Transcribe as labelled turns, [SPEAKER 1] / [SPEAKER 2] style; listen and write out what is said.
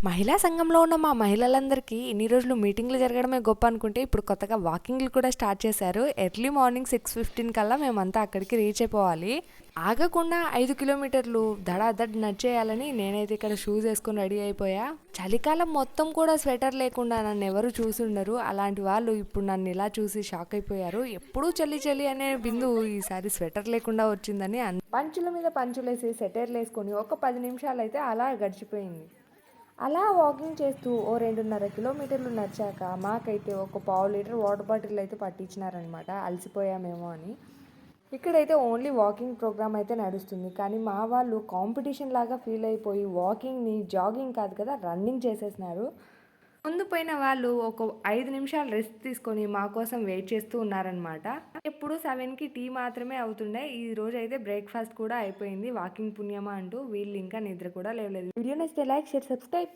[SPEAKER 1] మహిళా సంఘంలో ఉన్న మా మహిళలందరికీ ఇన్ని రోజులు మీటింగ్లు జరగడమే గొప్ప అనుకుంటే ఇప్పుడు కొత్తగా వాకింగ్లు కూడా స్టార్ట్ చేశారు. ఎర్లీ మార్నింగ్ 6:15 కల్లా మేమంతా అక్కడికి రీచ్ అయిపోవాలి. ఆగకుండా 5 కిలోమీటర్లు దడాదడ్ నడిచేయాలని నేనైతే ఇక్కడ షూస్ వేసుకొని రెడీ అయిపోయా. చలికాలం మొత్తం కూడా స్వెటర్ లేకుండా నన్ను ఎవరు చూసి ఉండరు. అలాంటి వాళ్ళు ఇప్పుడు నన్ను ఇలా చూసి షాక్ అయిపోయారు. ఎప్పుడూ చలి చలి అనే బిందు ఈసారి స్వెటర్ లేకుండా వచ్చిందని పంచుల మీద పంచులేసి సెటర్లు వేసుకొని ఒక 10 నిమిషాలు అయితే అలా గడిచిపోయింది. అలా వాకింగ్ చేస్తూ ఓ 2.5 కిలోమీటర్లు నడిచాక మాకైతే ఒక పావు లీటర్ వాటర్ బాటిల్ అయితే పట్టించినారనమాట, అలసిపోయామేమో అని. ఇక్కడైతే ఓన్లీ వాకింగ్ ప్రోగ్రామ్ అయితే నడుస్తుంది, కానీ మా వాళ్ళు కాంపిటీషన్ లాగా ఫీల్ అయిపోయి వాకింగ్ని జాగింగ్ కాదు కదా రన్నింగ్ చేసేసినారు. ముందు పోయిన వాళ్ళు ఒక 5 నిమిషాలు రెస్ట్ తీసుకొని మా కోసం వెయిట్ చేస్తూ ఉన్నారనమాట. ఎప్పుడు 7కి టీ మాత్రమే అవుతుండే, ఈ రోజు అయితే బ్రేక్ఫాస్ట్ కూడా అయిపోయింది. వాకింగ్ పుణ్యమా అంటూ వీళ్ళు ఇంకా నిద్ర కూడా లేవలేదు. వీడియో నచ్చితే లైక్, షేర్, సబ్స్క్రైబ్.